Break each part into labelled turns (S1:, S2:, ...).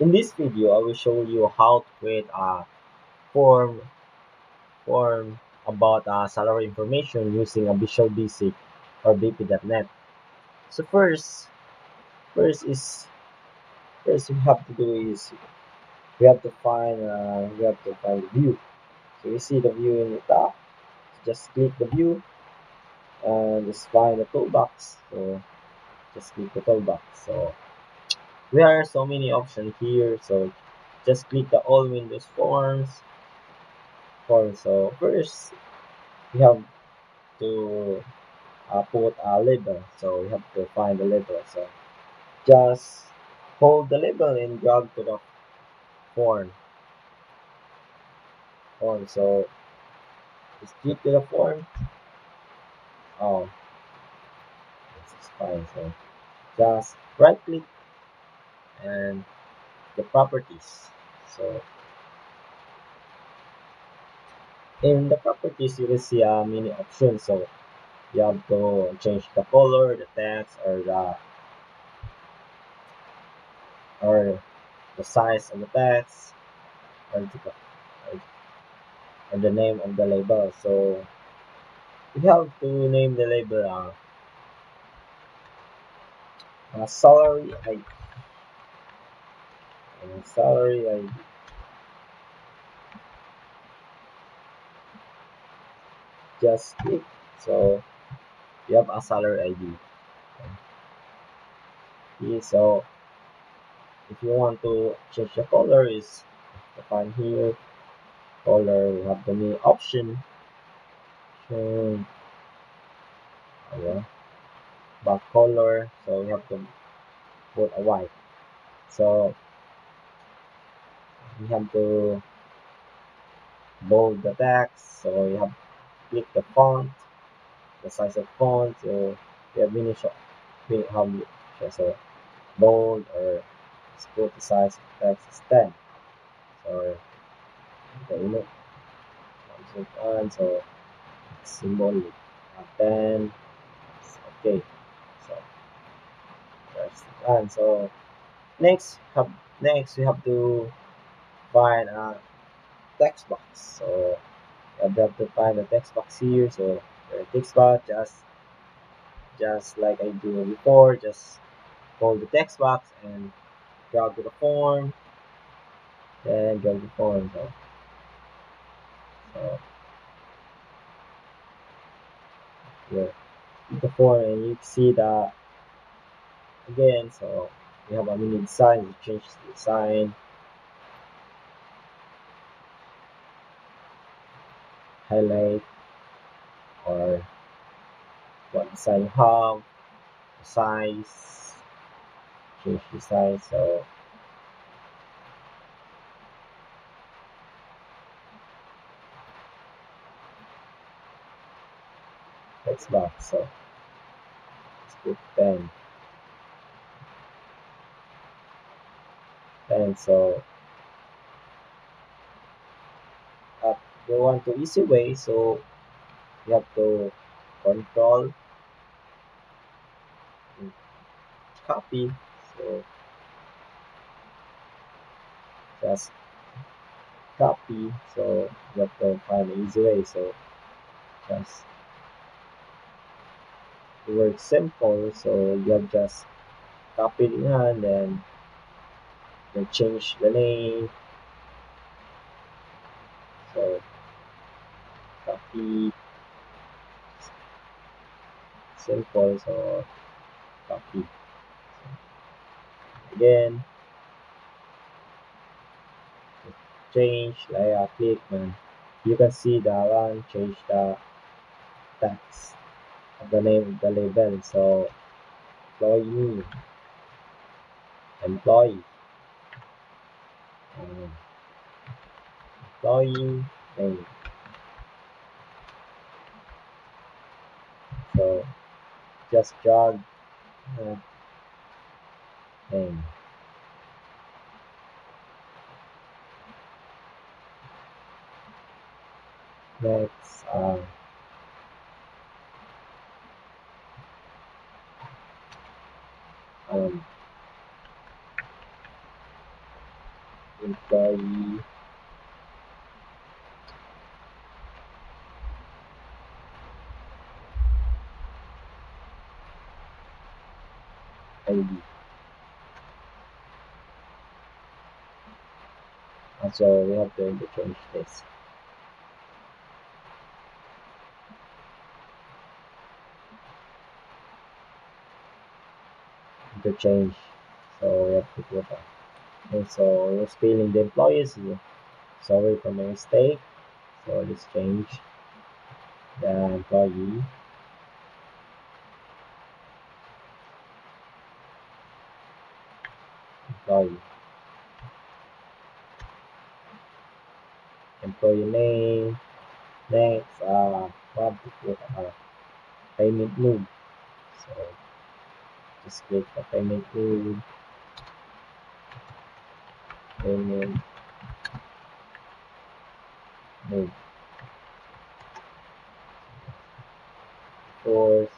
S1: In this video, I will show you how to create a form form about salary information using a Visual Basic or VP.net. So first is first we have to do is we have to find the view. So you see the view in the top. Just click the view and just find the toolbox. So just click the toolbox. So there are so many options here. So just click the all Windows forms. So first we have to put a label. So we have to find the label. So just hold the label and drag to the form. So just click to the form. Oh, this is fine. So just right click and the properties. So in the properties you will see many options. So you have to change the color, the text, or the size of the text, or the name of the label. So we have to name the label salary ID. Salary ID. Just click. So you have a salary ID. Okay, so if you want to change the color, is to find here color. We have the new option. So yeah, back color. So we have to put a white. So we have to bold the text. So you have to click the font, the size of font. So we have many how you so bold or put the size of text is 10. So the image comes on. So symbol 10. Okay. So there's one. So next we have to find a text box. So you have to find a text box here. So the text box just like I do before, just hold the text box and drag to the form, then drag the form. So here the form and you see that again. So we have a mini design. You change the design, highlight or what design you have, the size, change the size. So text box. So let's put 10. And so we want to easy way. So you have to control and copy. So just copy. So you have to find an easy way. So just the word simple. So you have just copy it in hand and then change the name. So copy simple. So copy again. Change like click and you can see the one change the text of the name of the label. So employee, employee, um, employee name. So just drag the name. Next, um, employee ID. And so we have to interchange this. Interchange. So we have to put that. And so we're spelling the employees here. Sorry for my mistake. So let's change the employee. Employee. Employee name. Next, we have to put payment mode. So just click the payment mode. Payment mode. So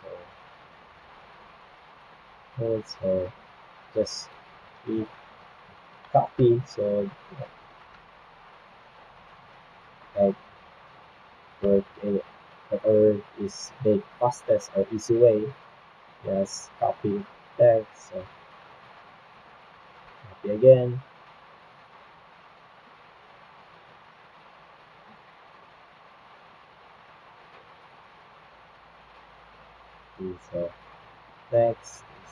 S1: also just click copy. So like whatever is the fastest or easy way, just copy text. So copy again. So text is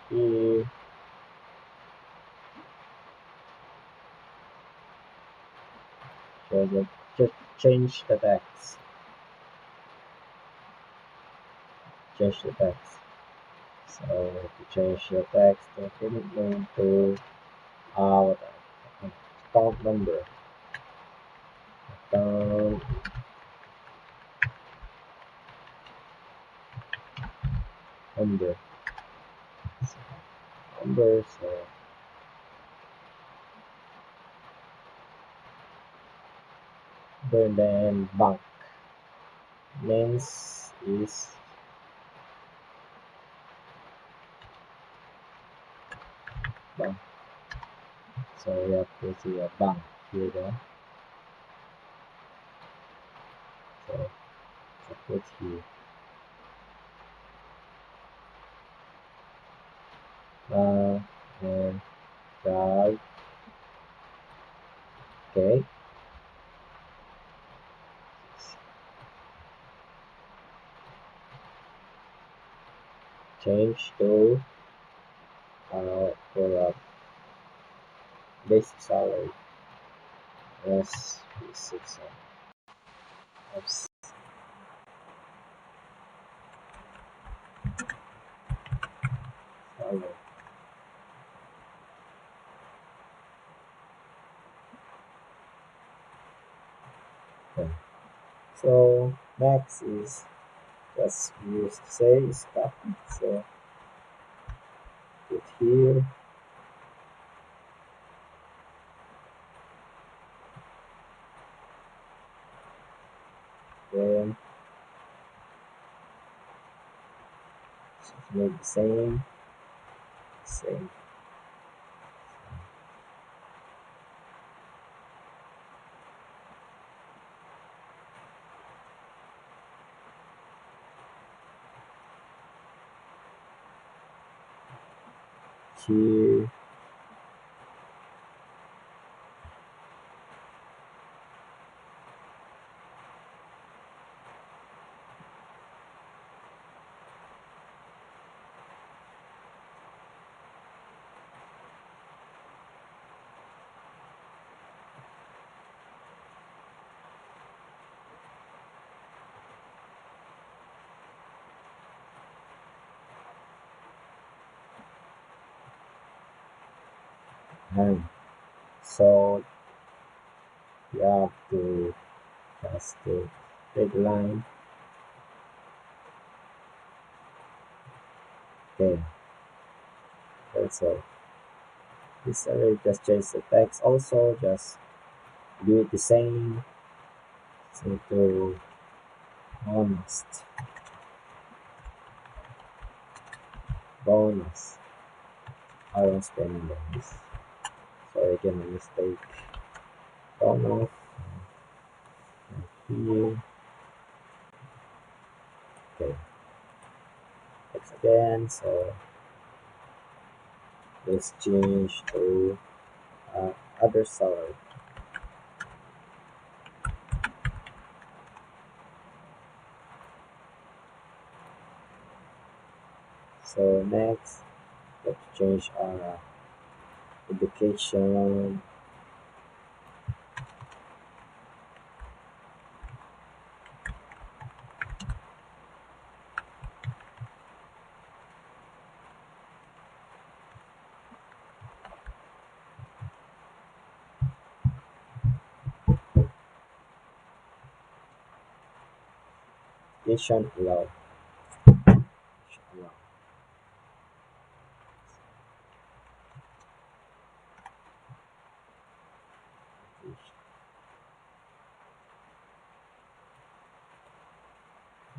S1: here. So just change the text. Change the text. So to change the text to payment name to account number. Account number. So, number. So then bank names is bank. So we have to see a bank here. So put here. And drag. Okay. Change to for basic salary. Yes, basic salary. Okay. So next is just we used to say is copy. So put here. Then make the same. Here. And so you have to just the red line. Okay. Also this area just change the text also, just do it the same. So to honest bonus around spending bonus. Sorry again, my mistake. Turn off here. Okay, next again. So let's change to uh, other salary. So next, let's change our education. Education allowed. Allowed.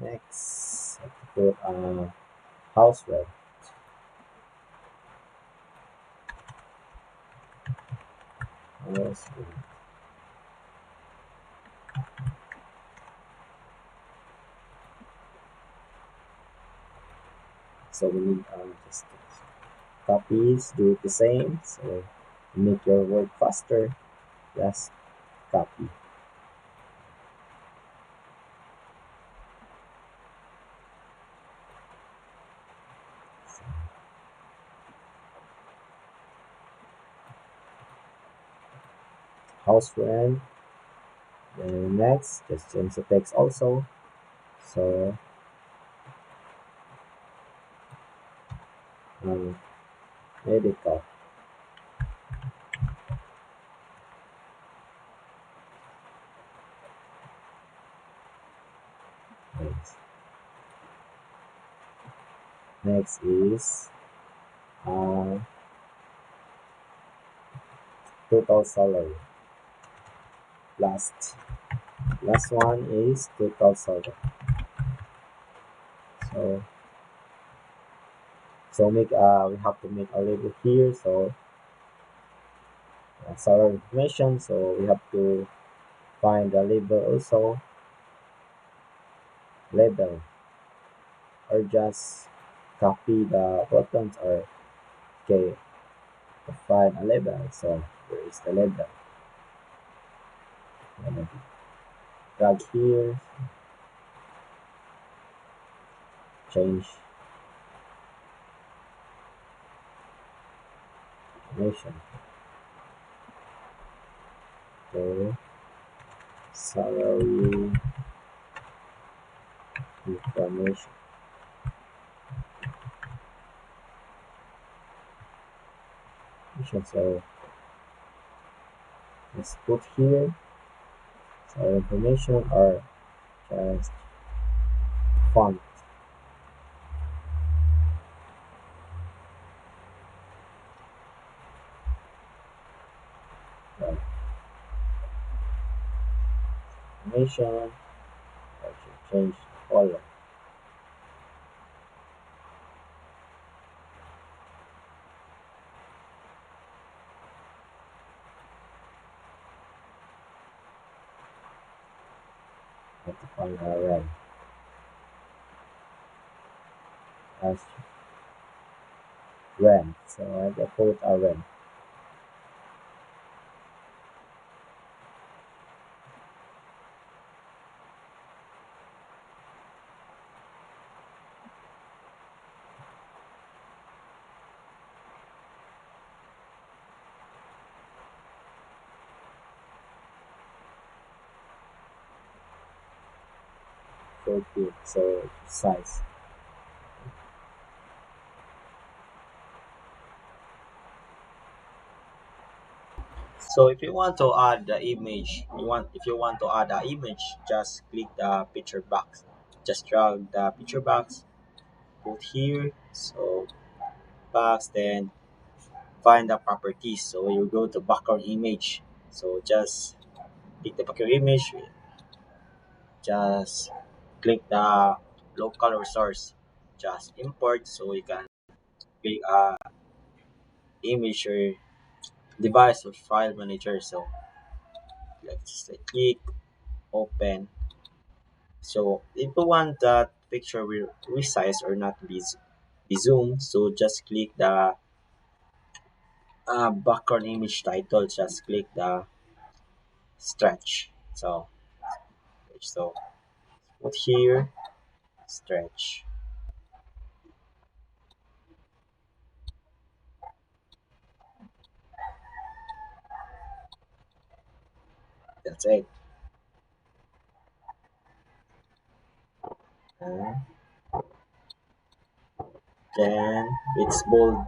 S1: Next, I have to put house rent. House rent. So we need just copies, do it the same. So make your work faster, just copy. House rent. Then next, just change the text also. So um, medical. Next, next is uh, total salary. Last one is total salary. So make we have to make a label here. So salary information. So we have to find the label also. Label or just copy the buttons or okay to find a label. So where is the label? And drag here, change information to salary information. So let's put here salary information or just font. Right. Information. I should change color. I have to find a red as red. So I can put a red. So size. So if you want to add the image, if you want to add the image, just click the picture box. Just drag the picture box, put here. So box, then find the properties. So you go to background image. So just click the background image. Just click the local resource. Just import so you can click image or device or file manager. So let's say click open. So if you want that picture will resize or not be zoomed, so just click the background image title. Just click the stretch. So put here stretch. That's it. And then it's bold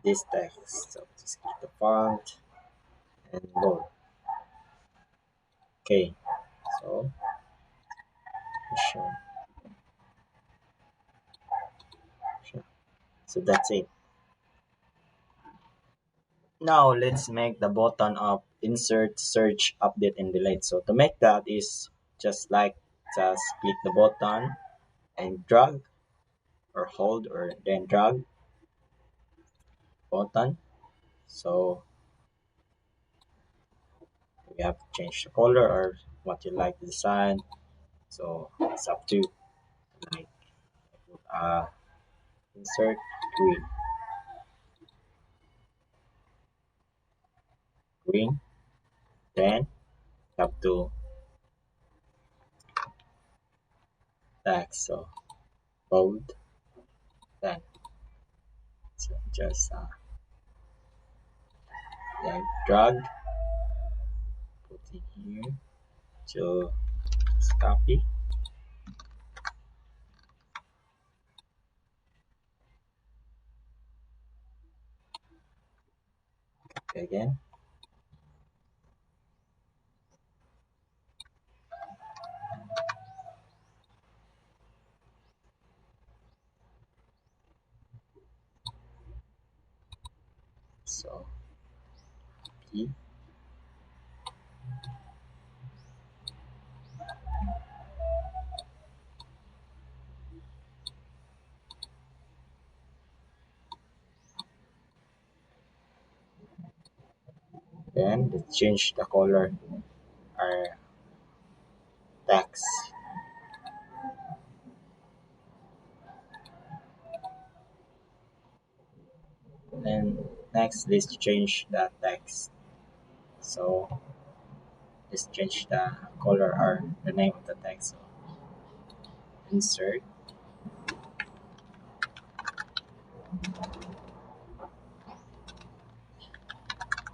S1: this text. So just click the font and bold. Okay. So sure, sure. So that's it. Now let's make the button of insert, search, update, and delete. So to make that is just click the button and drag or hold or then drag button. So we have to change the color or what you like to design. So it's up to like insert green, green. Then you have to text. So bold. Then so just then drag, put it here. So just copy. Again. So P. Then let's change the color our text. Then next let's change the text. So let's change the color or the name of the text. So insert,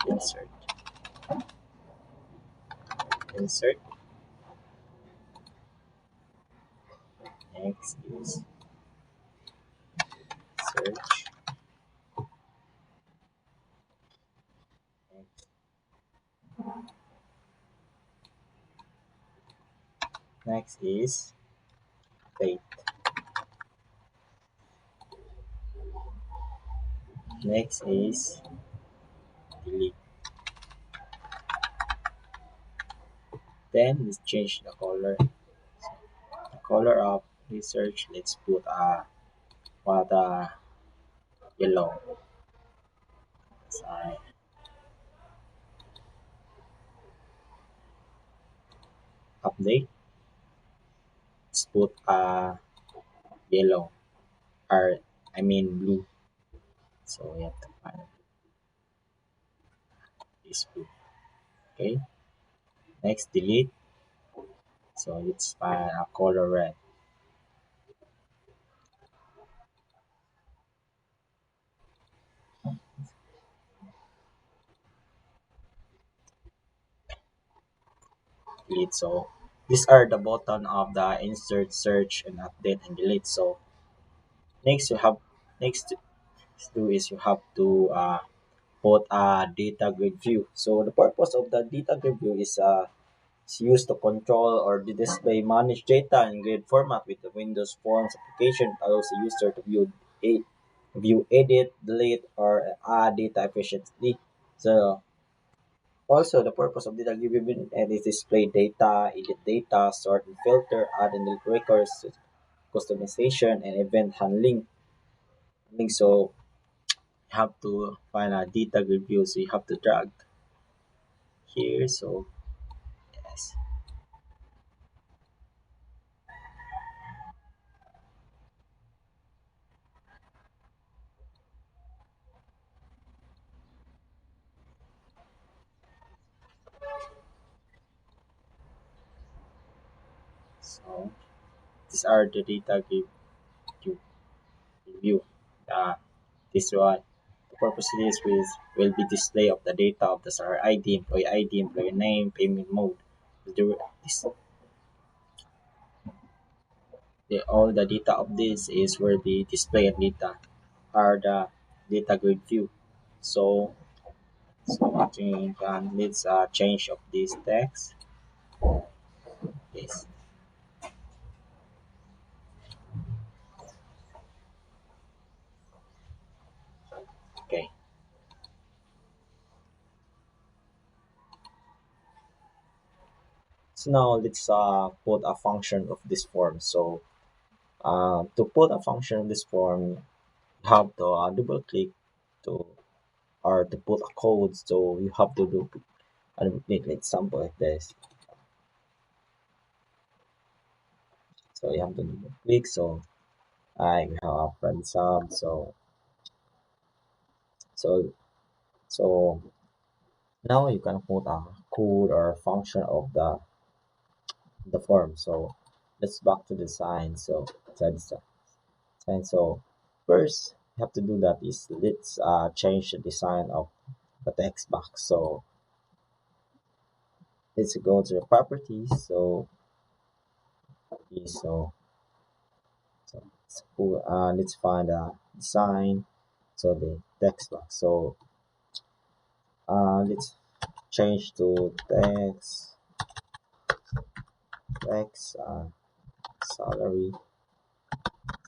S1: insert, insert. Next is search. Next is date. Next is delete. Then let's change the color. The color of research. Let's put what yellow. So update. Let's put yellow or I mean blue. So we have to find this blue. Okay. Next delete. So let's find a color red. Delete. So these are the button of the insert, search, and update and delete. So next you have next to do is you have to put a data grid view. So the purpose of the data grid view is used to control or to display manage data in grid format with the Windows Forms application. It allows the user to view, edit, delete, or add data efficiently. So also the purpose of data grid view is display data, edit data, sort and filter, add and delete records, customization, and event handling. So you have to find a data grid view, so you have to drag here. So yes, so these are the data grid view. Uh, this one, the purpose of this will be display of the data of the seller ID, employee name, payment mode. This, all the data of this is will be displayed data are the data grid view. So I think let's change of this text. Yes. Okay. So now let's put a function of this form. So to put a function of this form, you have to double click to or to put a code. So you have to do make an example like this. So you have to double click. So I have run sub. So so now you can put a code or function of the form. So let's back to the sign. So that's the sign. So first you have to do that is let's change the design of the text box. So let's go to the properties. So so let's find a design. So the text box. So let's change to text salary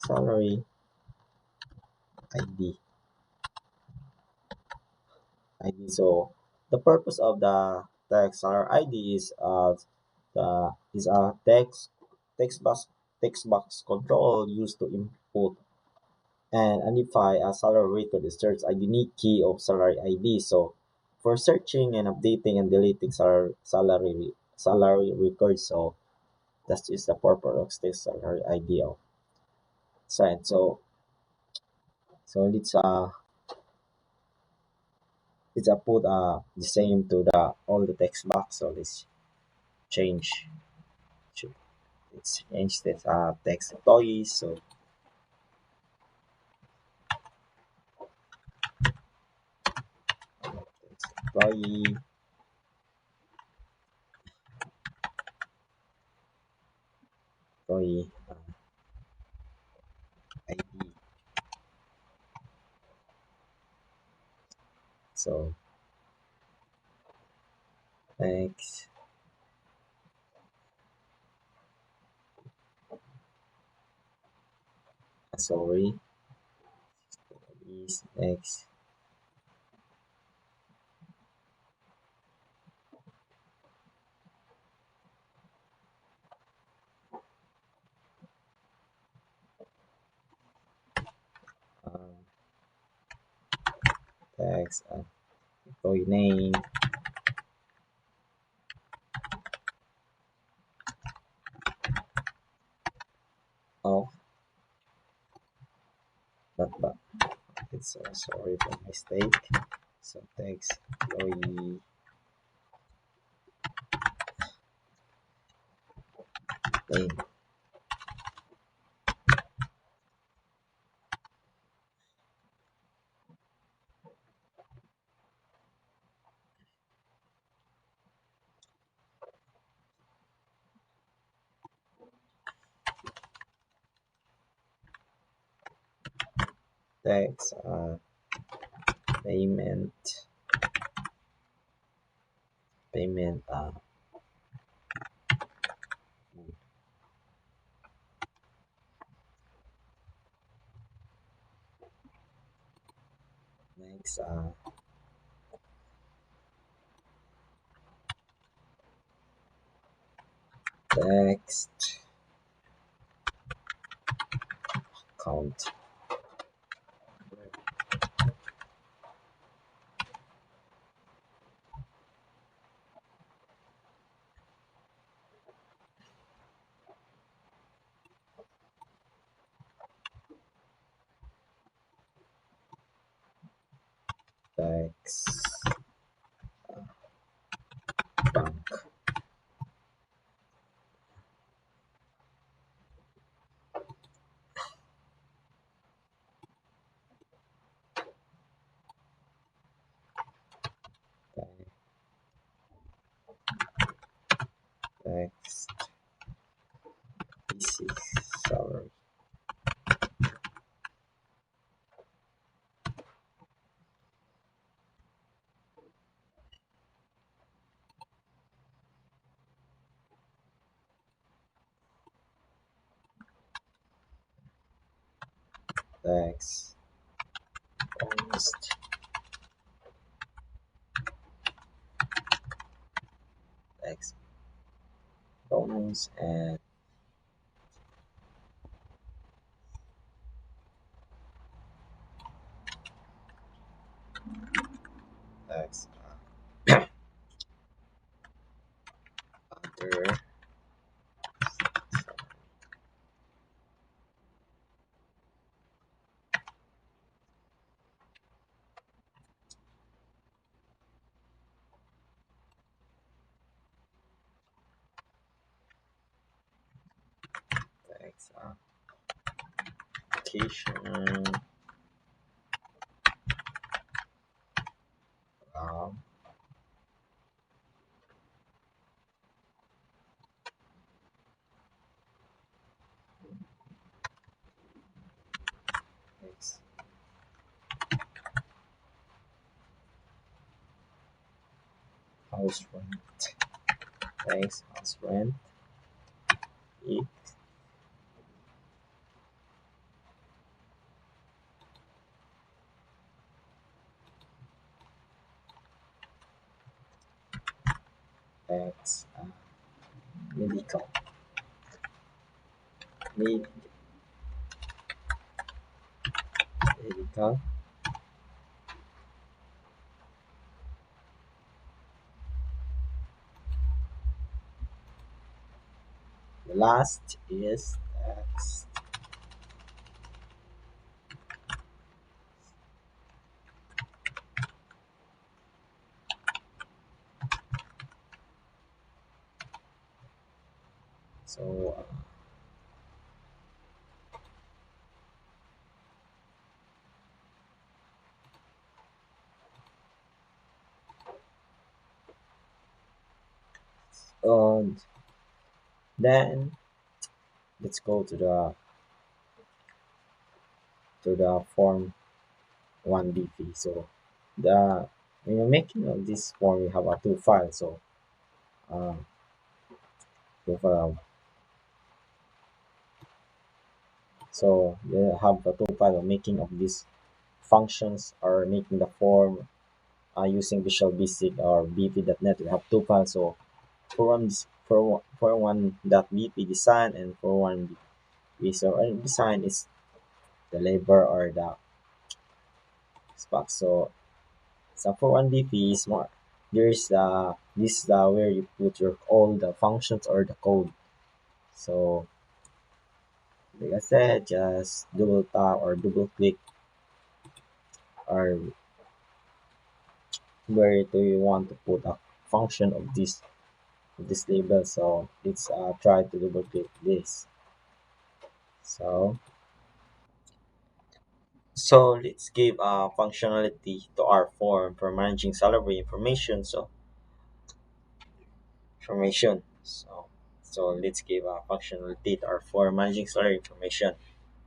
S1: salary ID ID. So the purpose of the text salary ID is a text box control used to input and identify a salary record is search a unique key of salary ID. So for searching and updating and deleting salary records, so that is the purpose of this salary ID of sign. So let's put the same to the all the text box. So change let's change this text employees. So text employee ID. So text sorry is text um, text employee name of but it's sorry for mistake. So text employee name text payment payment next text count tax bank tax PC salary tax bonus tax bonus and tax other tax application um, tax house rent tax house rent e tax medical med- medical. The last is tax. So and then let's go to the form 1BP. So the when you're making of this form, we have a two files. So uh, two file. So you have a two file of making of these functions or making the form using Visual Basic or BP.NET. We have two files. So for one dot BP design and for one BP. So design is the labor or the spec. So for one BP is more. There's this is where you put your all the functions or the code. So like I said, just double tap or double click or where do you want to put a function of this label. So let's try to double click this. So so let's give functionality to our form for managing salary information. So let's give a functionality to our form managing salary information.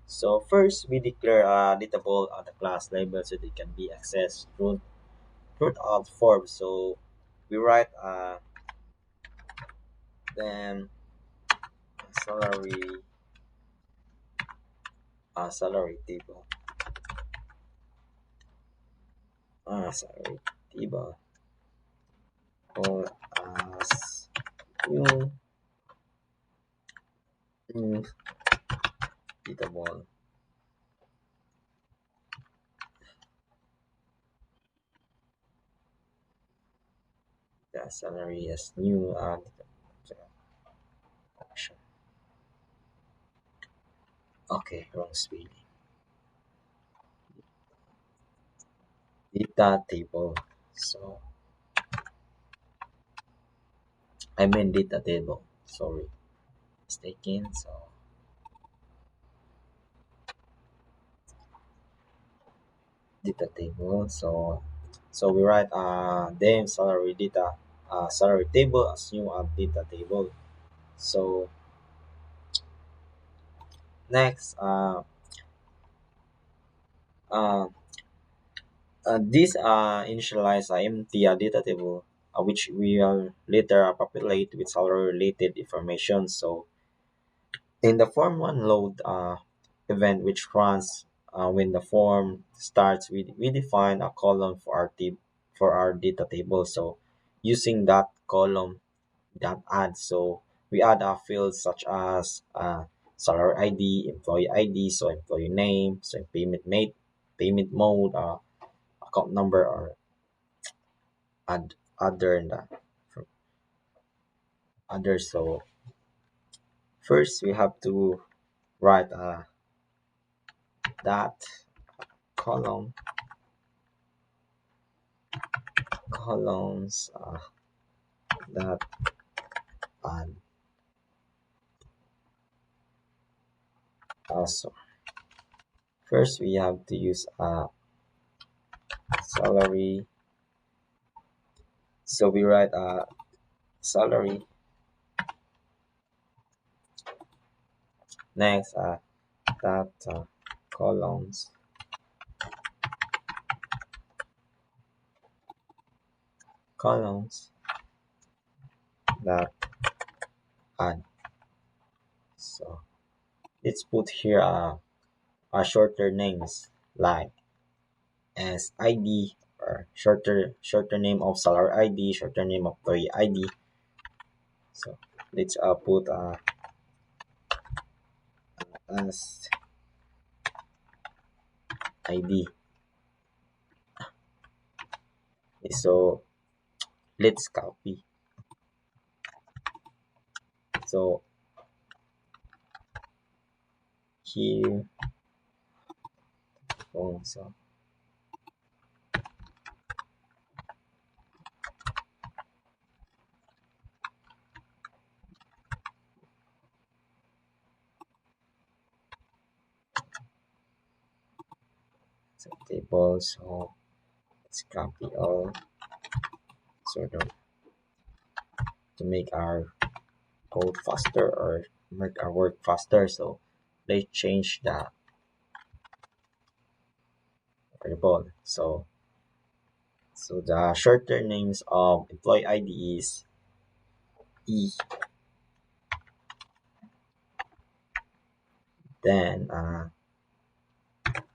S1: So first, we declare a editable the class label so they can be accessed throughout the form. So we write then salary salary table salary table or as new new editable the salary as new option. Okay, wrong spelling. data table. So I mean data table. Sorry, mistaken. So data table. So we write name salary data salary table as new data table. So next uh, this initialize empty data table which we will later populate with salary related information. So in the form one load event which runs when the form starts, we define a column for for our data table. So using that column that add, so we add a fields such as salary ID, employee ID, so employee name, so payment mode, account number, or add other and other. So first we have to write that column columns that add also. First we have to use salary. So we write salary. Next that columns columns that add. So let's put here a shorter names like as ID, or shorter name of salary ID, shorter name of employee ID. So let's put as ID. So let's copy. So here, so table. So let's copy all, sort of, to make our code faster or make our work faster. So let's change the variable. So the shorter names of employee ID is E. Then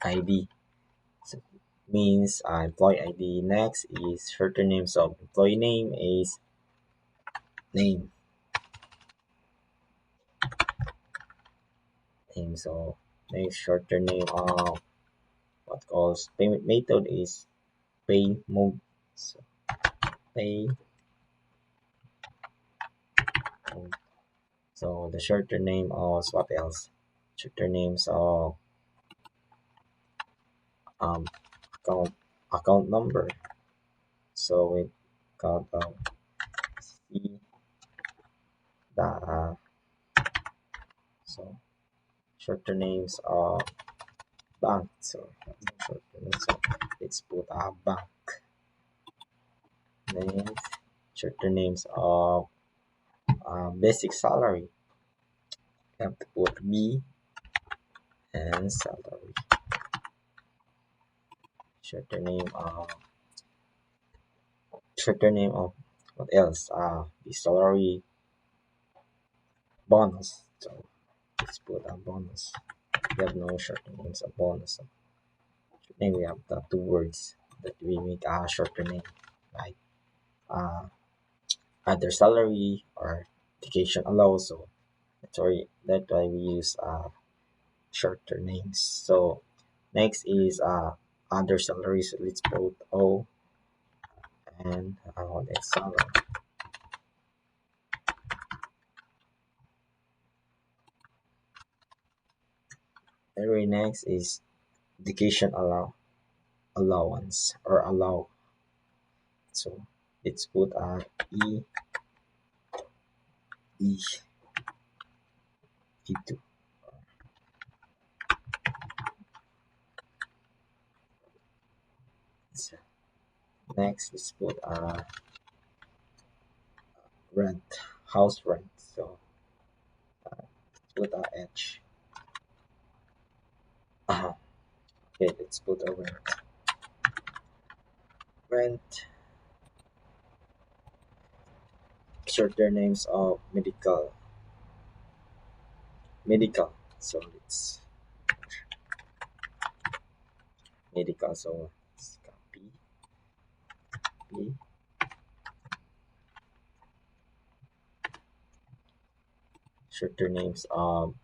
S1: ID, so means employee ID. Next is shorter names of employee name is name. Name. So next shorter name of what calls payment method is pay mode. So pay mode. So the shorter name of what else? Shorter names of um account account number. So we got C the so shorter names of bank. So shorter names. So let's put a bank names. Shorter names of basic salary. You have to put B and salary. Shorter name of shorter name of what else? The salary bonus. So let's put a bonus. We have no shorter names of bonus. So then we have the two words that we make a shorter name, like uh, either salary or vacation allowance. So that's why we use shorter names. So next is other salaries. So let's put O and that's salary. Very next is vacation allowance. allowance or allow. So let's put e e2. So next let's put rent, house rent. So put h. Okay, let's put a rent, shorter names of medical. So it's medical. So let's copy p. Shorter names of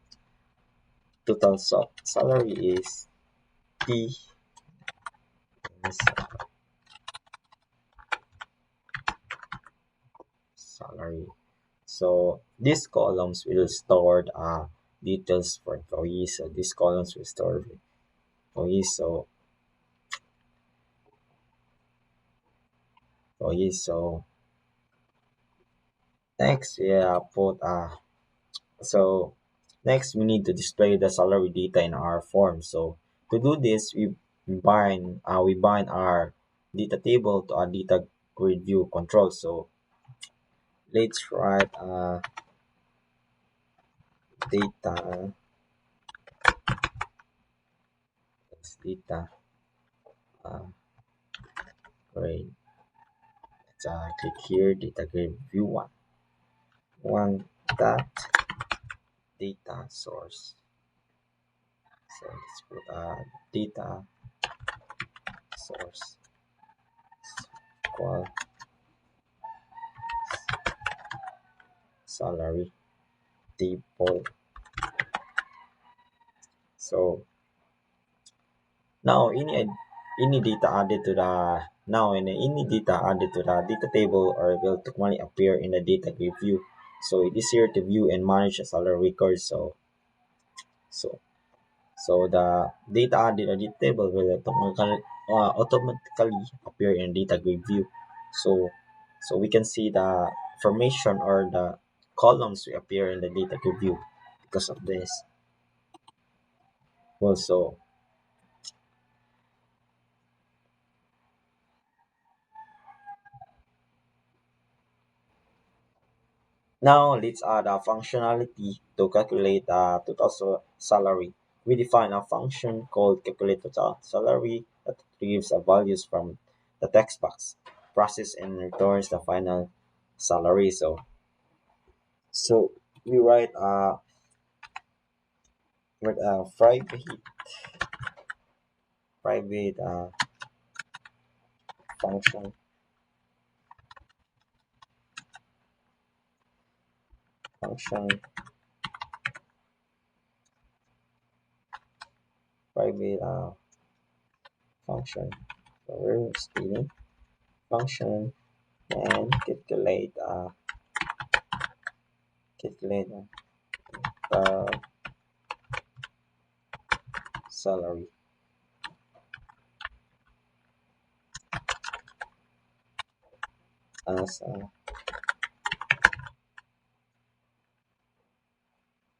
S1: total salary is t is salary. So these columns will store details for employees. So these columns will store employees. So employees. So next, yeah, put so next we need to display the salary data in our form. So to do this, we bind our data table to our data grid view control. So let's write data data uh, grid. Let's click here data grid view one dot data source. So let's put data source equal salary table. So now any data added to the now any data added to the data table or will automatically appear in the data grid view. So it is here to view and manage the salary records. So so the data added to the table will automatically appear in data grid view. So we can see the information or the columns will appear in the data grid view because of this. Also, now let's add a functionality to calculate total salary. We define a function called calculate total salary that retrieves values from the text box, process and returns the final salary. So we write a private function function private function. So we're speeding function and calculate salary as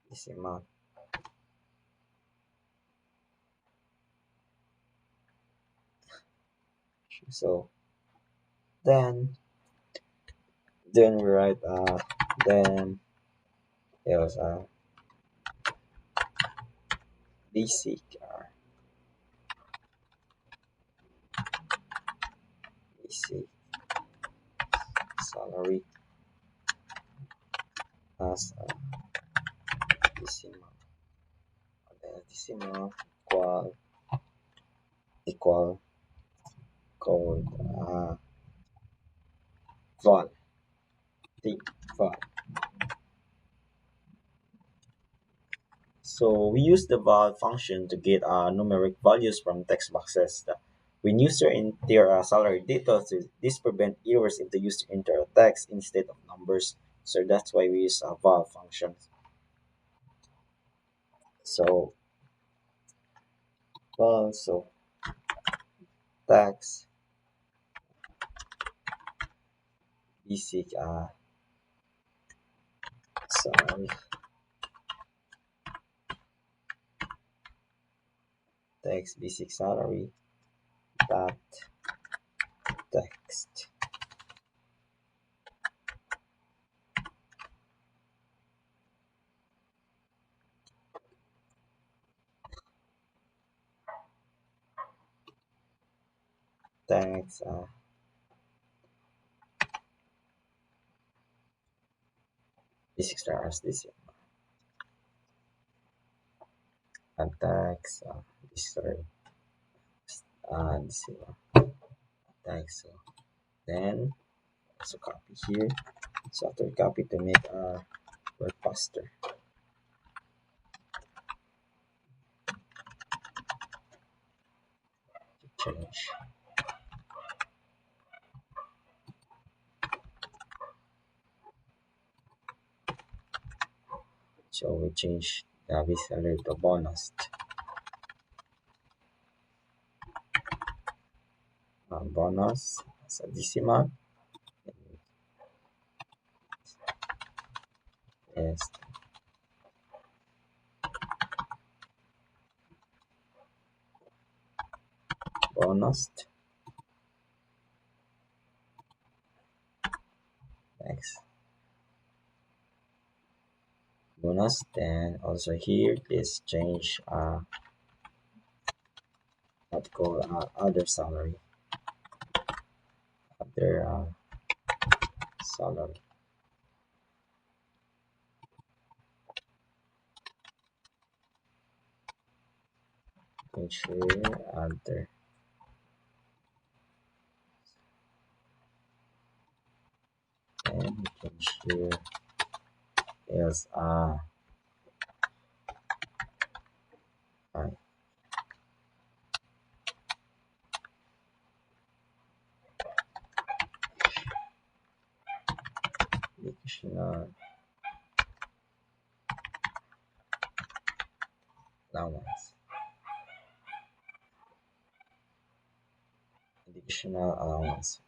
S1: this amount. So then we write then there was a basic basic salary as decimal. The decimal equal code val t val. So we use the val function to get numeric values from text boxes. When user enter salary details, this prevent errors if the user enter a text instead of numbers. So that's why we use a val function. So so tax, basic sorry, tax basic salary dot text. Tax basic salary this and tax this sorry this tax. So then also copy here. So after copy to make work faster, change. So we change the base salary to bonus. Bonus as a decimal. Yes, bonus. Next bonus. Then also here is change what called other salary. Other salary. Change here other. And change here is additional allowance. Additional allowance.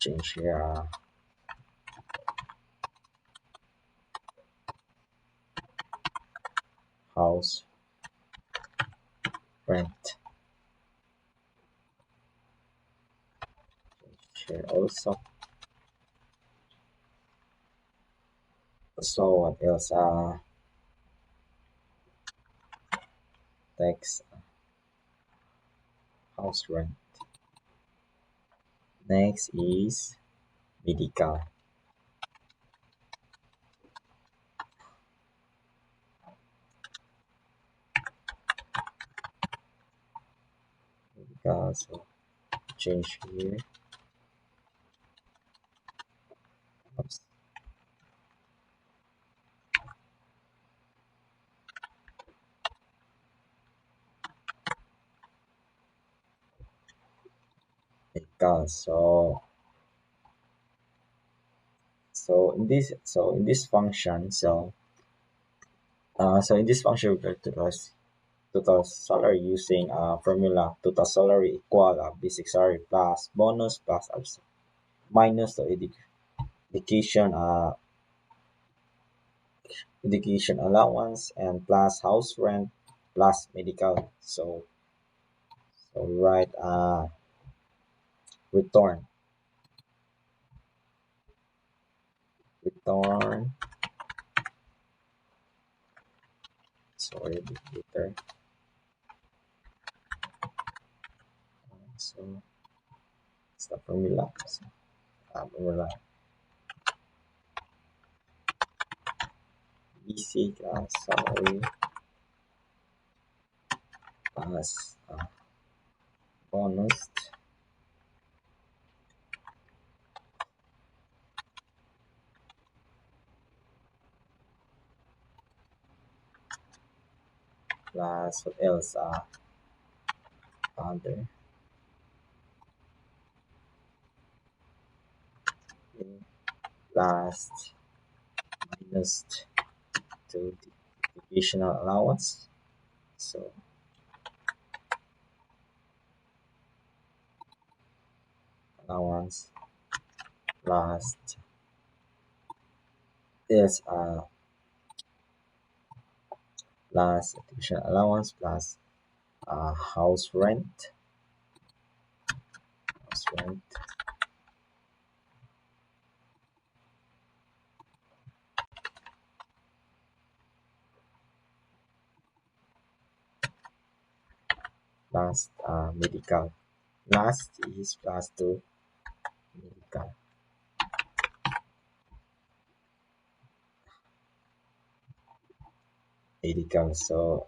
S1: Change here house rent. Change here also. So what else? Tax house rent. Next is medical. Medical. So change here. Oops. Medical. So in this function, so in this function we're going to total salary using formula total salary equal basic salary plus bonus plus minus the education education allowance and plus house rent plus medical. So we write return return sorry later. So it's the formula. So, formula basic salary plus bonus plus what else? Other, okay, plus minus to the educational allowance. So allowance plus this plus education allowance plus house rent, house rent plus medical. Last is plus to medical. Medical. So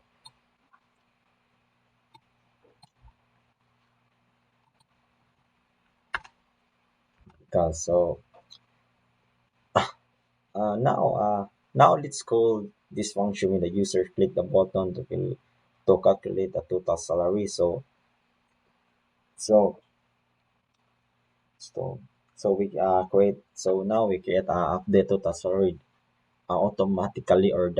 S1: medical. So now let's call this function when the user click the button to calculate the total salary. So so so we create so now we create update total salary automatically or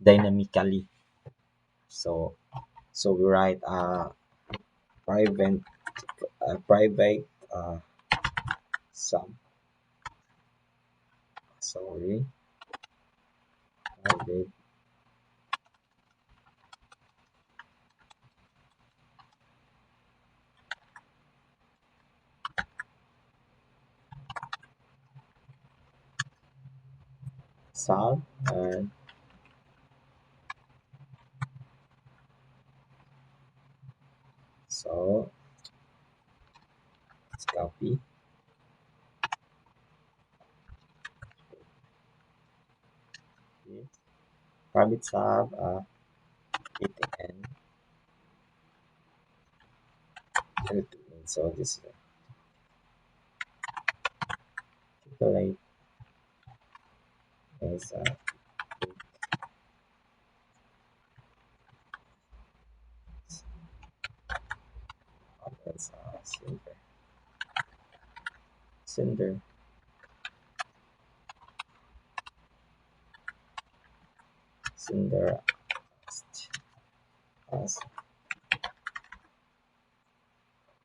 S1: dynamically. So we write private private sum sorry private sum and so let's copy it. Private sum it and so this calculate is sender sender sender as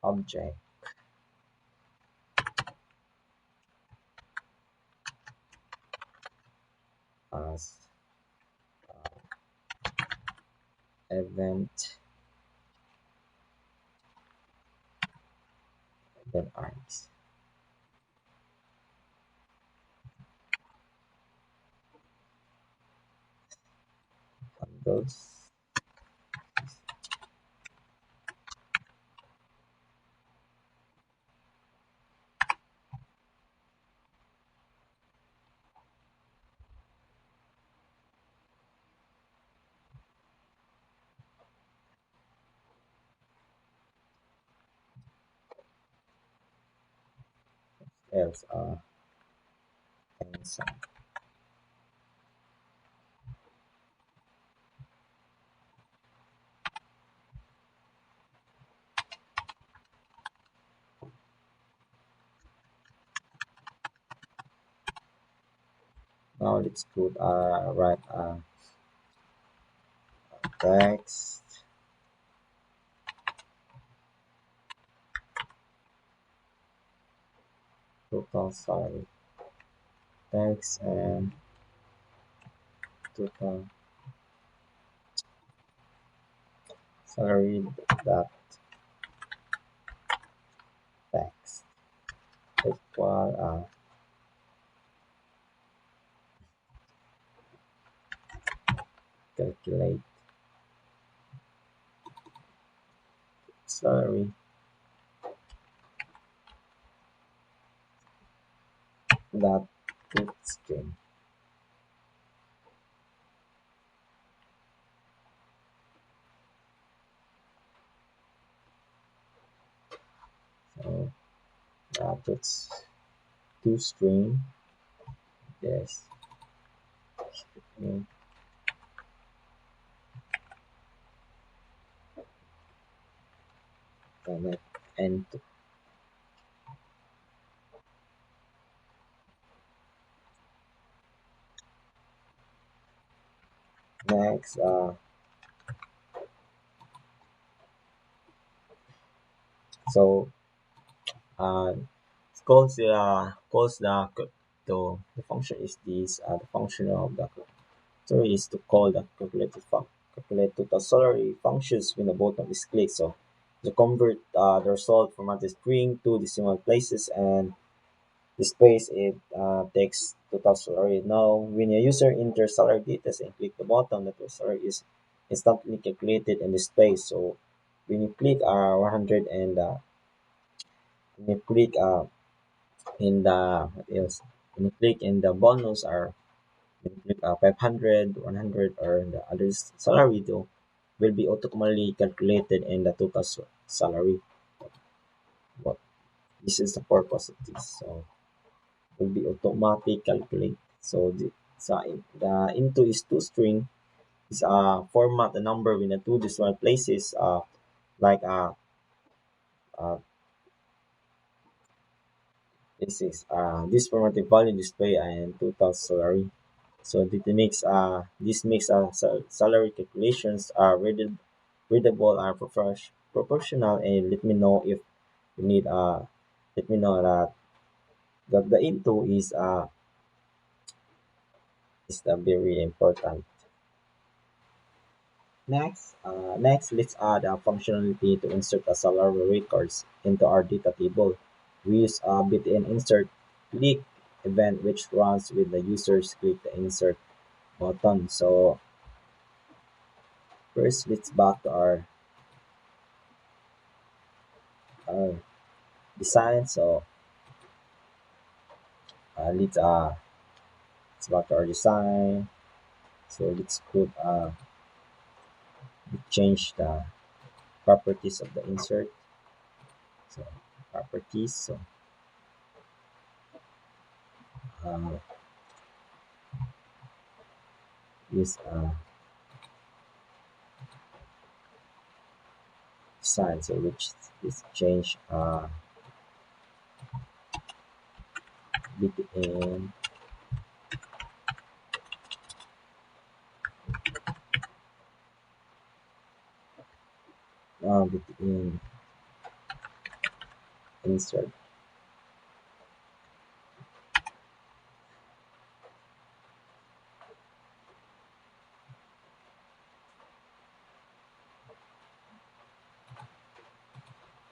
S1: object as event args handles else and some now let's put write text total salary text and total salary dot text equal calculate salary dot put string. So puts to string yes string and next, so uh, it calls the function is this the function of the so is to call the calculate total salary functions when the button is clicked. So to convert the result from a string to decimal places and displays it text total salary. Now, when a user enters salary details and click the button, the total salary is instantly calculated and displayed. So when you click 100 and when you click in the what else? When you click in the bonus or when you click 500, 100, or the other salary though will be automatically calculated in the total salary. But this is the purpose of this. So will be automatic calculate. So the into is two string is format the number in the two decimal places like uh this formatted value display and total salary. So this makes salary calculations are readable and proportional and let me know if you need let me know that the into is very important. Next, let's add a functionality to insert a salary records into our data table. We use a built-in insert click event which runs with the users click the insert button. So first, let's back to our design. So let's back to our design. So let's put change the properties of the insert. So properties. So uh, use design. So which is change btn btn insert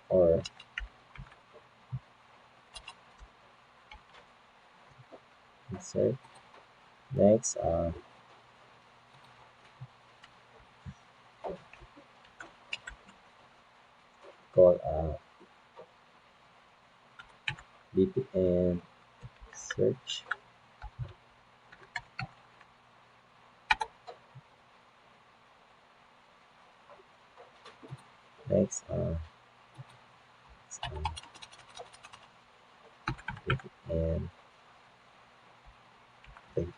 S1: or insert. Next, call btn search. Next, btn date.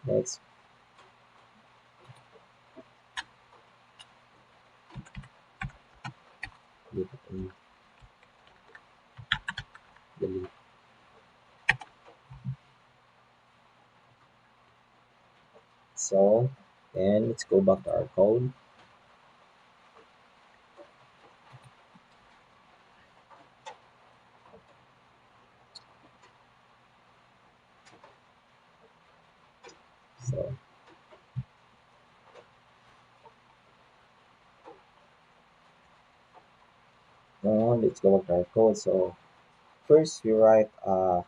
S1: Next, btn delete. So, and let's go back to our code. So, now let's go back to our code. So, first we write up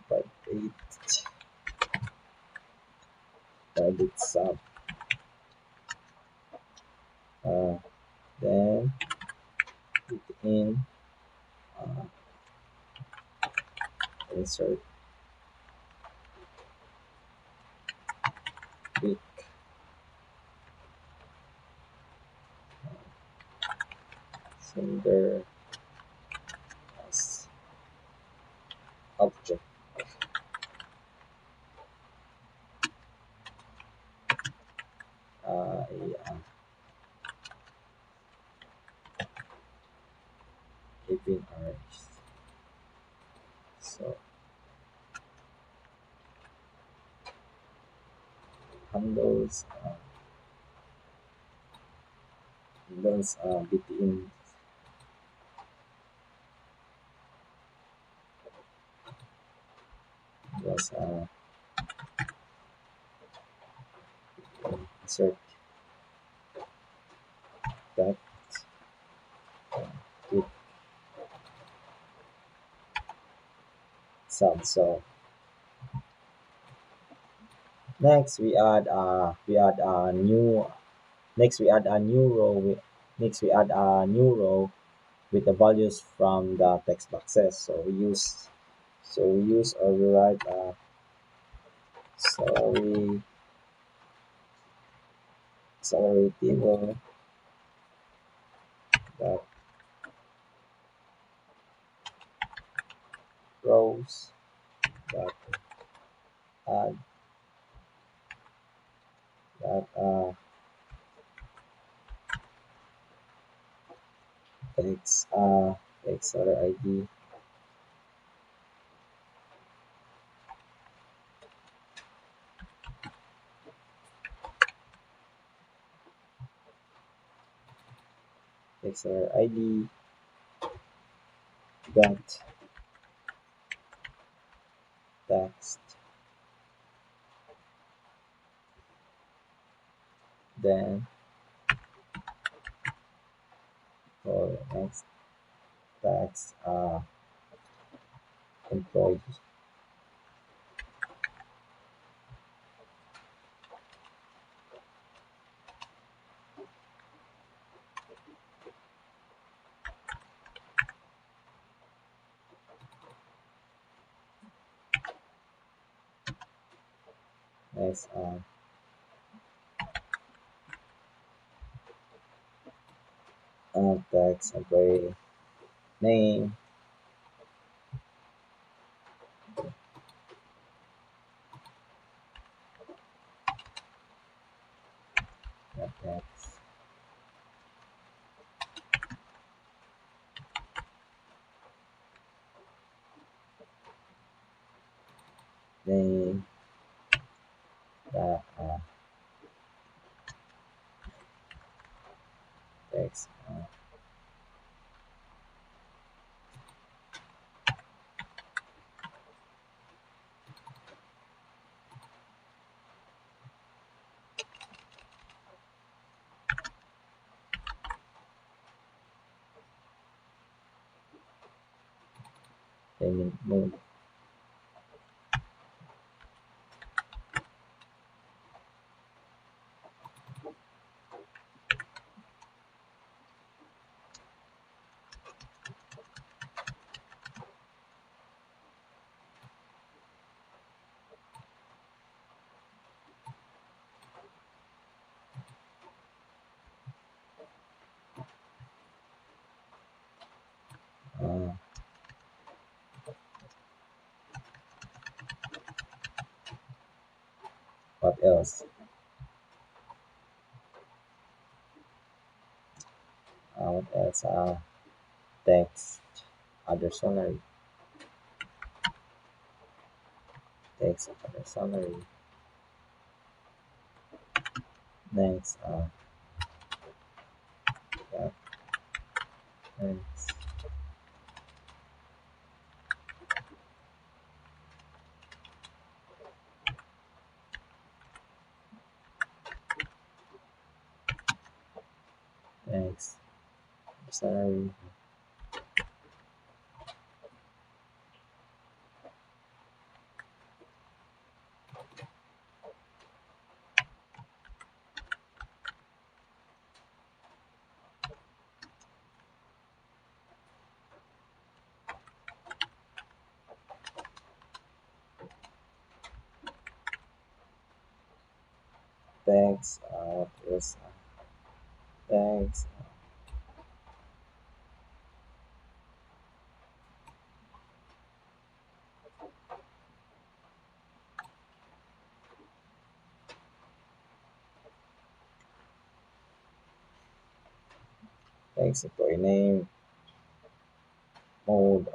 S1: by 8 sub. Uh, then put in uh, insert big sender as So handles between was insert that with sub. So next we add a new next we add a new row with next we add a new row with the values from the text boxes. So we use or we write salary salary table that rows that add that text text salary ID text salary ID dot text, then for next text employee. Next text employee name text name that text payment mode. Uh, what else? What else? Text other salary text other salary. Next that next next salary. Text what is text text employee name mode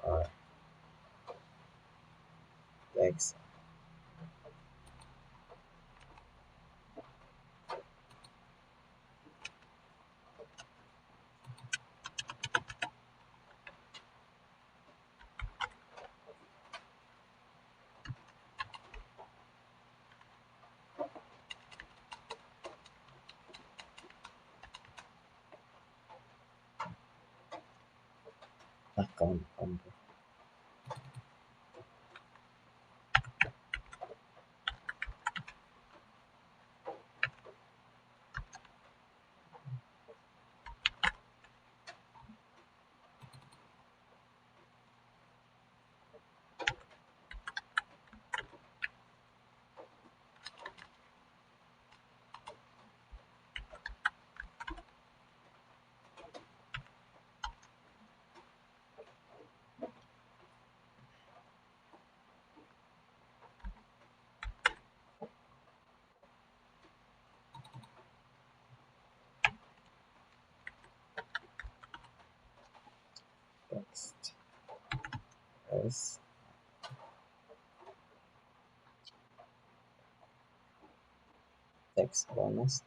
S1: account number. Text as text bonus.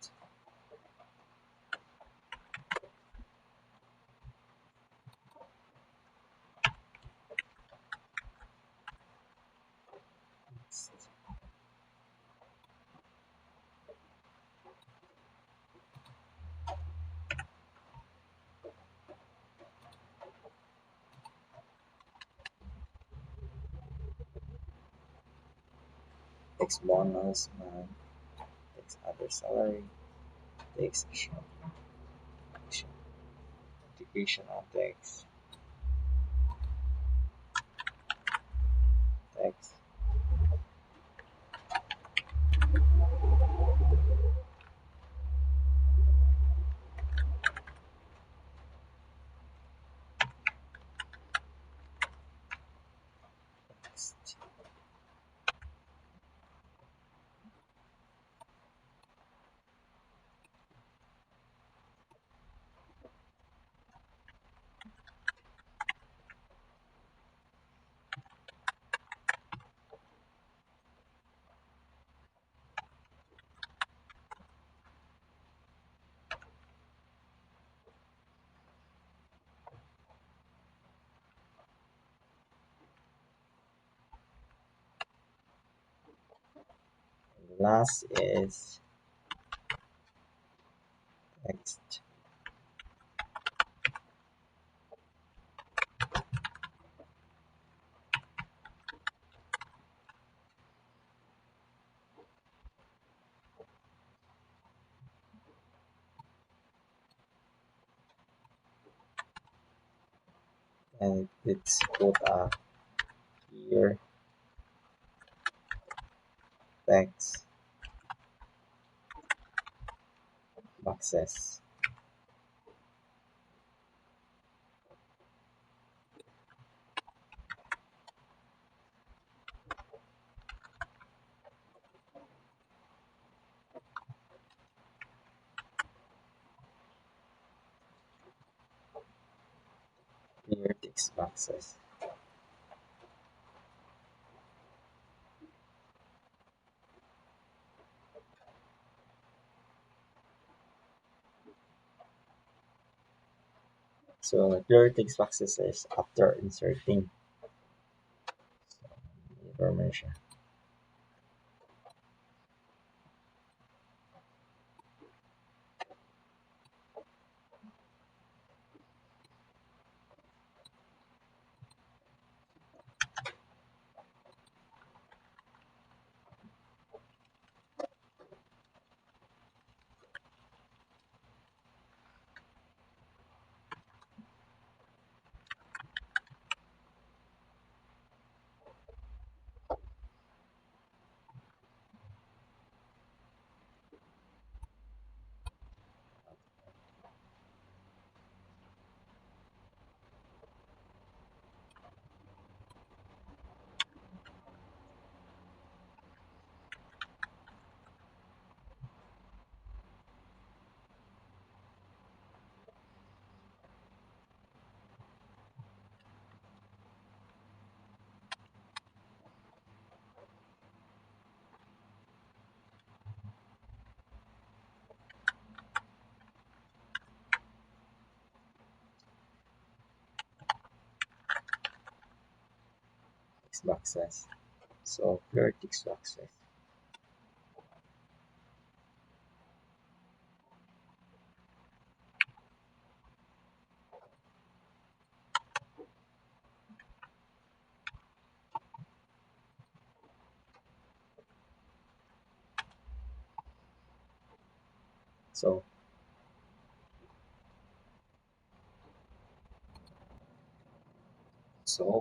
S1: Text bonus and text other salary, text shop, educational text, text text. Last is text and it's put here text boxes. Here text boxes. So clear text boxes is after inserting information. Text boxes. So clear text boxes. So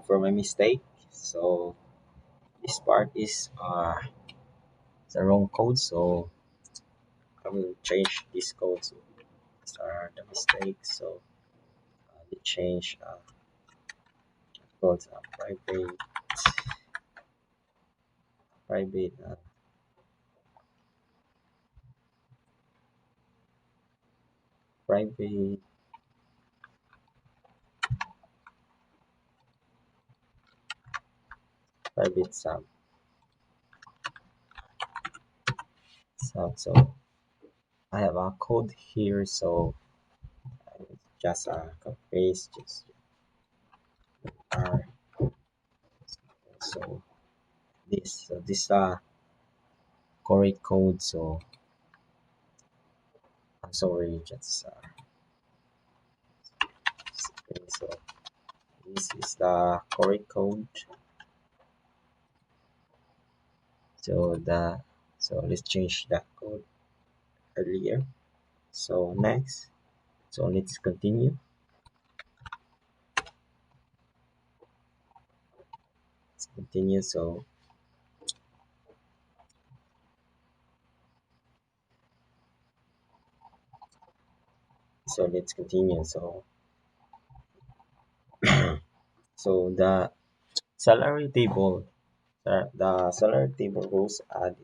S1: for my mistake, so this part is the wrong code, so I will change this code. So these are the mistakes. So we change code private private private sub. So I have a code here, so I will just copy paste just R. So this correct code. So I'm sorry, just okay, so this is the correct code. So let's change the code earlier. So next, so let's continue. Let's continue. So let's continue. So salary table, the salary table rows.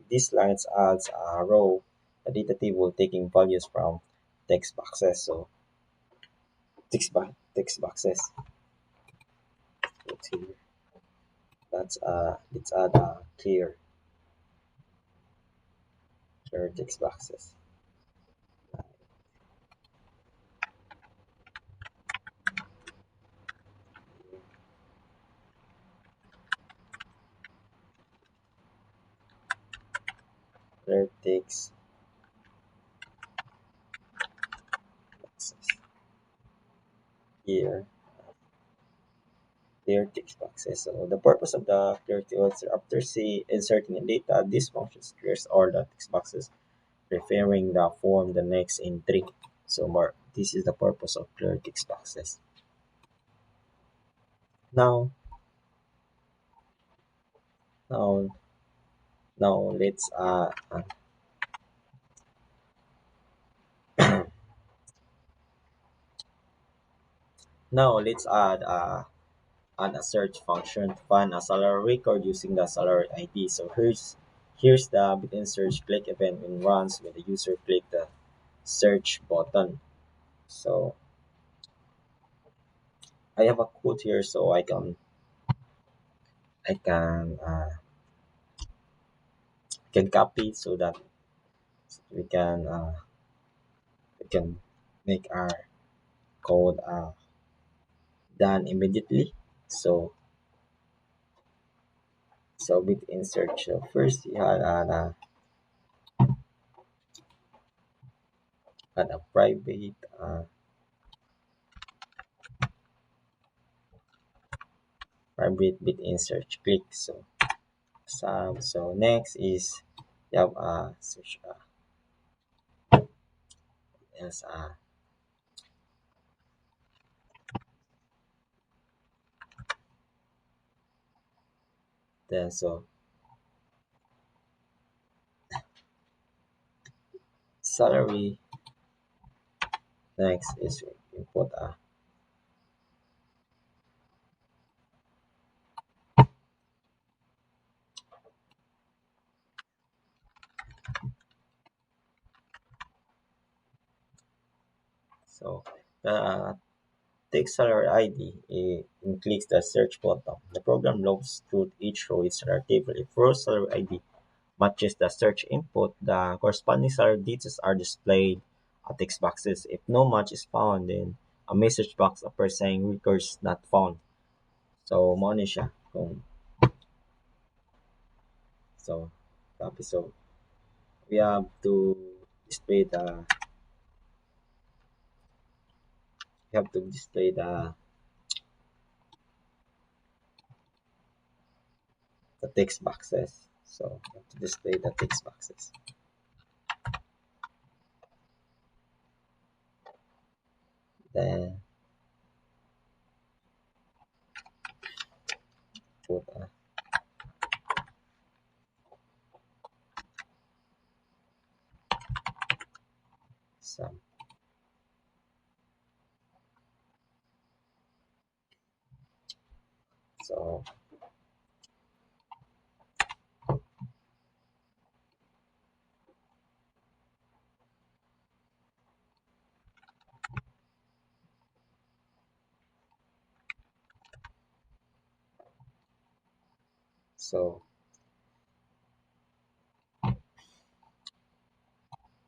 S1: These lines adds a row, a data table taking values from text boxes. So text boxes. Let's see. Let's add a clear text boxes. Clear text boxes. Here, clear text boxes. So the purpose of the clear text boxes, after inserting the data, this function clears all the text boxes, preferring the form the next entry. So more, this is the purpose of clear text boxes. Now, now, now let's now let's add a search function to find a salary record using the salary ID. So here's the built-in search click event when runs when the user click the search button. So I have a code here, so I can copy so that we can uh, we can make our code done immediately. So with insert, so first you had a private bit insert click. So next is you have search as then so salary. Next is input so the take salary ID and clicks the search button. The program logs through each row its salary table. If row salary ID matches the search input, the corresponding salary details are displayed at text boxes. If no match is found, then a message box appears saying records not found. So mo ni siya kung so copy. So we have to display the we have to display the text boxes. So we have to display the text boxes. Then put some. So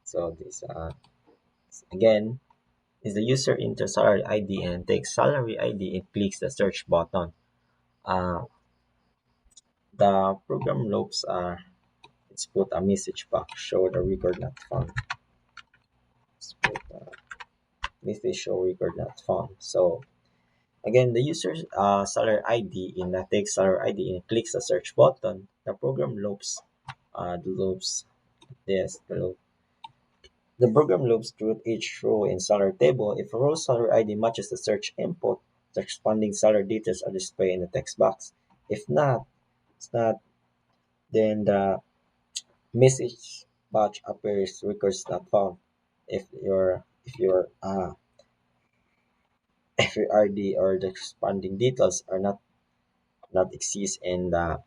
S1: so this again is the user enters salary ID and takes salary ID and clicks the search button. Uh, the program loops are it's put a message box show the record not found. Let's put message show record not found. So again, the user's salary ID in the takes salary ID and clicks the search button. The program loops the loops this the loop. The program loops through each row in salary table. If a row's salary ID matches the search input, the corresponding salary details are displayed in the text box. If not, it's not, then the message batch appears records not found. If your if your ID or the corresponding details are not exist in the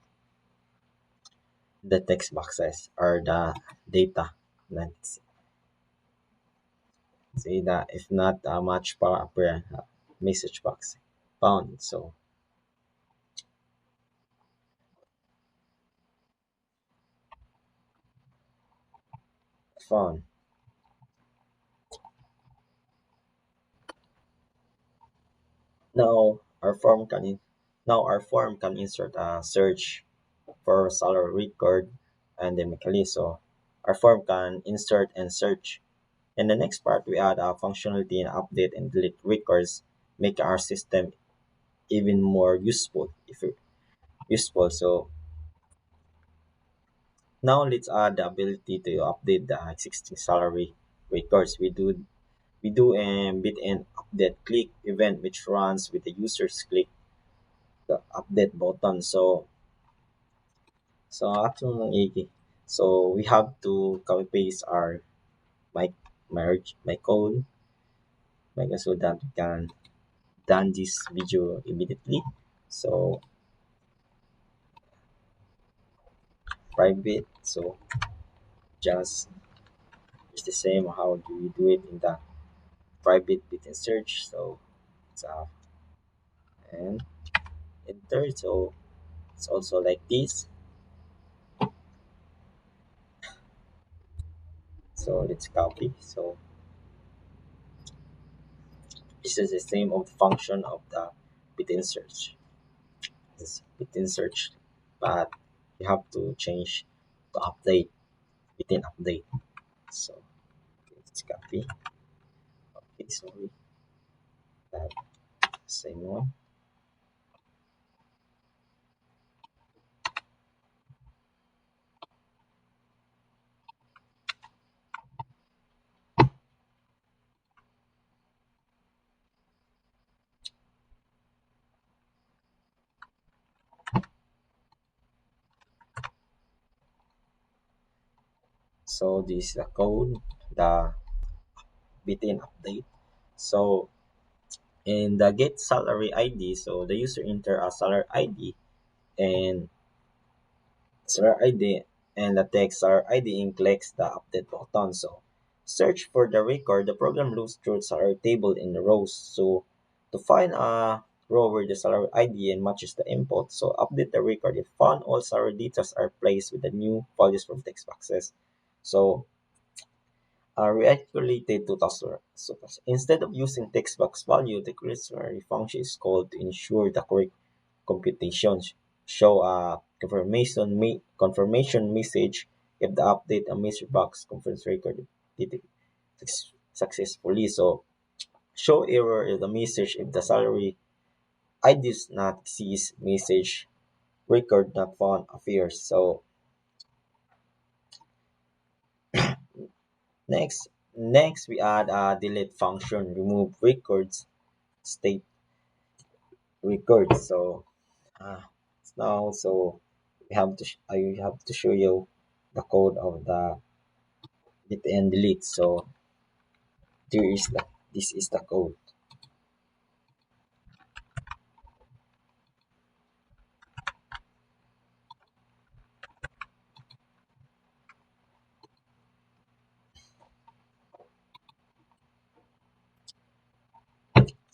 S1: text boxes or the data. Let's say that if not much para appear message box found. So found. Now our form can now our form can insert a search for salary record and dynamically. So our form can insert and search. In the next part, we add a functionality and update and delete records, making our system even more useful. If it- useful, so now let's add the ability to update the existing salary records. We do a bit-in update click event which runs with the users click the update button. So actually, so we have to copy paste our my code so that we can done this video immediately. So private, so just it's the same how do you do it in the private bit and search. So it's and enter. So it's also like this. So let's copy. So this is the same of the function of the bit and search. This bit and search, but you have to change to update within update. So let's copy. Okay, sorry, that same one. So this is the code, the within update. So in the get salary ID, so the user enter a salary ID and salary ID and the text salary ID and clicks the update button. So search for the record. The program looks through salary table in the rows. So to find a row where the salary ID and matches the input, so update the record. If found, all salary details are placed with the new values from text boxes. So recalculated to task. So instead of using text box value, the query function is called to ensure the correct computations. Show a confirmation message if the update a message box conference record detected successfully. So show error if the message if the salary I does not exist message record not found appears. So next Next, we add a delete function, remove records, state records. So uh, now, so I have to show you the code of the bit and delete. So there is the this is the code.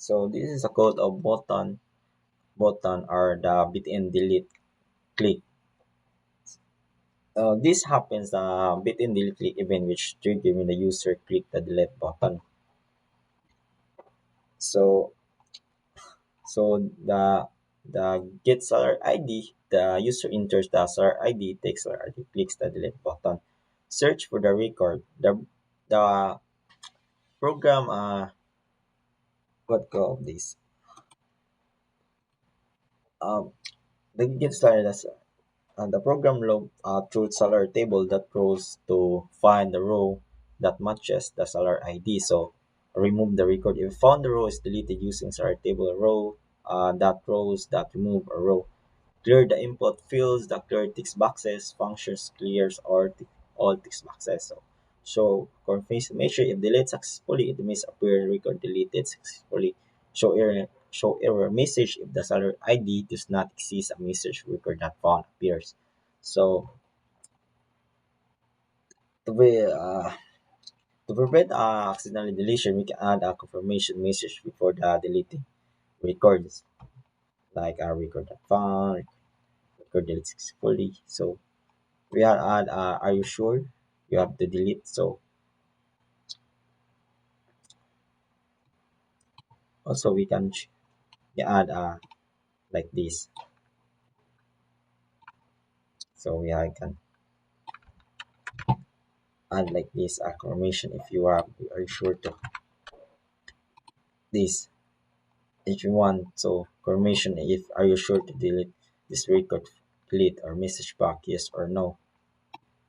S1: So this is the code of button or the bit and delete click. This happens bit and delete click event which trigger when the user click the delete button. So so the get seller ID, the user enters the seller ID, takes seller ID, clicks the delete button. Search for the record. The program what call this? Um the get seller the program looked through seller table that rows to find the row that matches the seller ID. So remove the record. If found the row is deleted using seller table row, that rows that remove a row. Clear the input fields, the clear text boxes, functions clears all text boxes. So confirmation, make sure if delete successfully, it means appear record deleted successfully. Show error message if the seller ID does not exist, a message record not found appears. So to be to prevent accidental deletion, we can add a confirmation message before the deleting records, like a record not found, record delete successfully. So we add are you sure you have to delete. So also we can add like this. So we can add like this confirmation if you are sure to this if you want. So confirmation if are you sure to delete this record, delete or message box yes or no,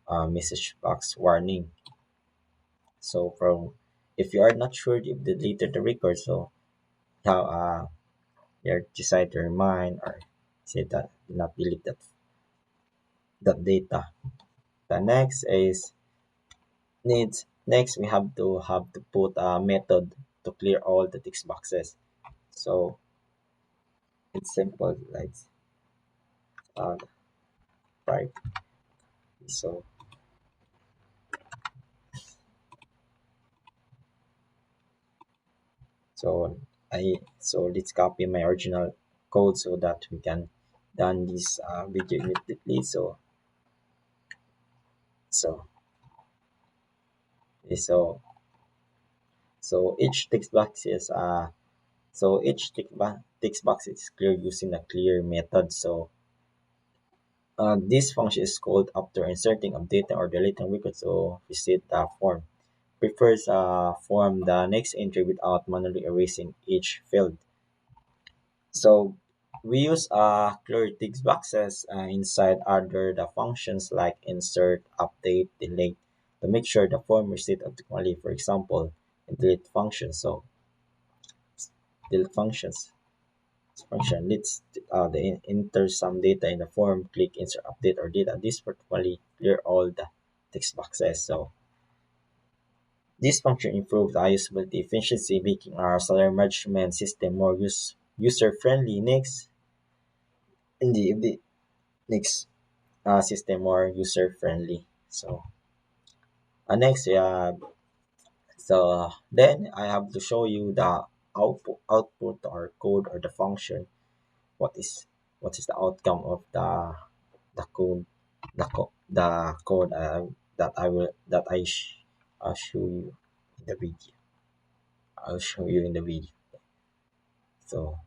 S1: message box warning. So from if you are not sure you've deleted the record, so how you decide your mind or say that do not delete that data. The next we have to put a method to clear all the text boxes. So it's simple like uh, right. So so let's copy my original code so that we can done this video immediately. So so so each text box is each text box is clear using a clear method. So this function is called after inserting, updating, or deleting records to visit the form. Prefers form the next entry without manually erasing each field. So we use clear text boxes inside other the functions like insert, update, delete to make sure the form reset automatically. For example, delete function. So delete function let's enter some data in the form, click insert, update, or data. This particularly clear all the text boxes. So this function improves the usability efficiency, making our salary management system more user friendly. The next system more user friendly. So next so then I have to show you the output or code or the function. What is the outcome of the code, the code that I'll show you in the video. I'll show you in the video. So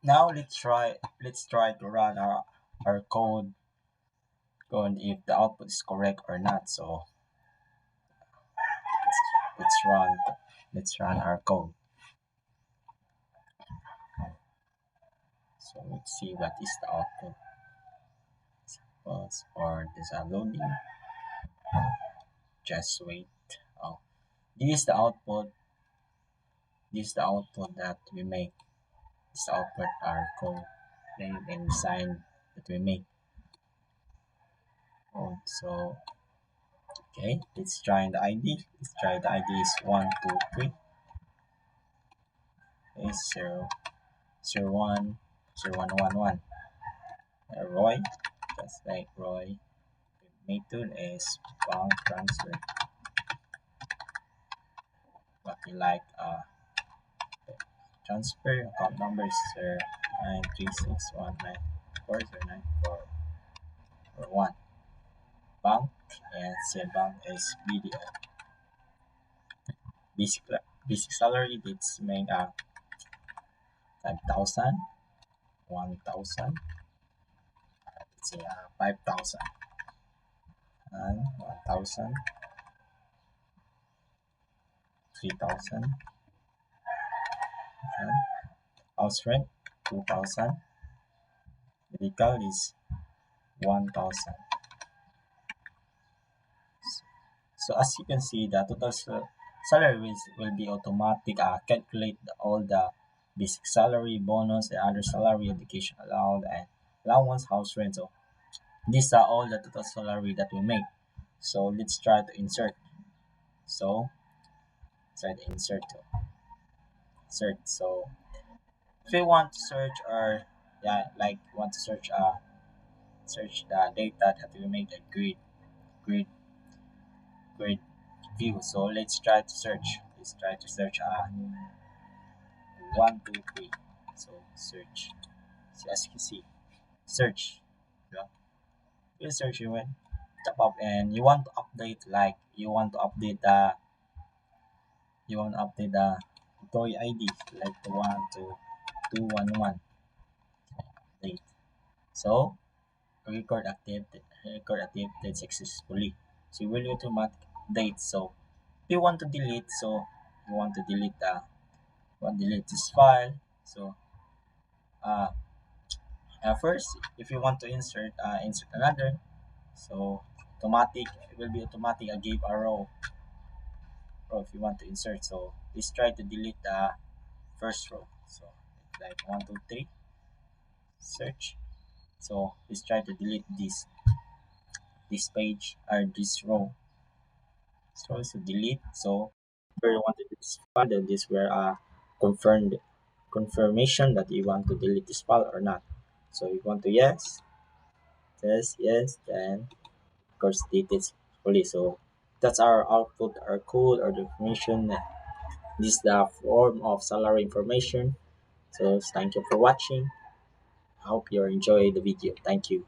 S1: now let's try to run our code if the output is correct or not. So let's run our code. So let's see what is the output. Or this loading. Just wait. Oh,
S2: This is the output. This is the output that we make. This output our code and sign that we make. So okay, let's try the ID. Let's try the ID is 123. Okay, 0 0 1 0 1 1 1. Roy, just like Roy. Method is bank transfer. But we like transfer account number is 93619409441. Bank and say bank is BDO. Basic basic salary it's main 5,000, 1,000, let's say 5,000 and 1,000, 3,000 and house rent 2,000. Medical is 1,000. So as you can see, the total salary will be automatic. Calculate all the basic salary, bonus, and other salary, education allowed, and allowance, house rent. So these are all the total salary that we make. So let's try to insert. So try to insert. So if we want to search or yeah, like want to search the data that we make a grid grid view. So let's try to search. Let's try to search 123. So search. So as you can see, search. Yeah. You search you went top up and you want to update like you want to update the employee ID like the 12211 update. So record activated successfully. So you will automatic update. So if you want to delete, so you want to delete this file. So uh, first if you want to insert another, so automatic it will be automatic. I gave a row if you want to insert. So let's try to delete the first row. So like 123 search. So let's try to delete this page or this row. So delete. So where you want to delete this file, then this where confirmed confirmation that you want to delete this file or not. So you want to yes, then of course delete it fully. So that's our output, our code, or the information. This is the form of salary information. So thank you for watching. I hope you enjoy the video. Thank you.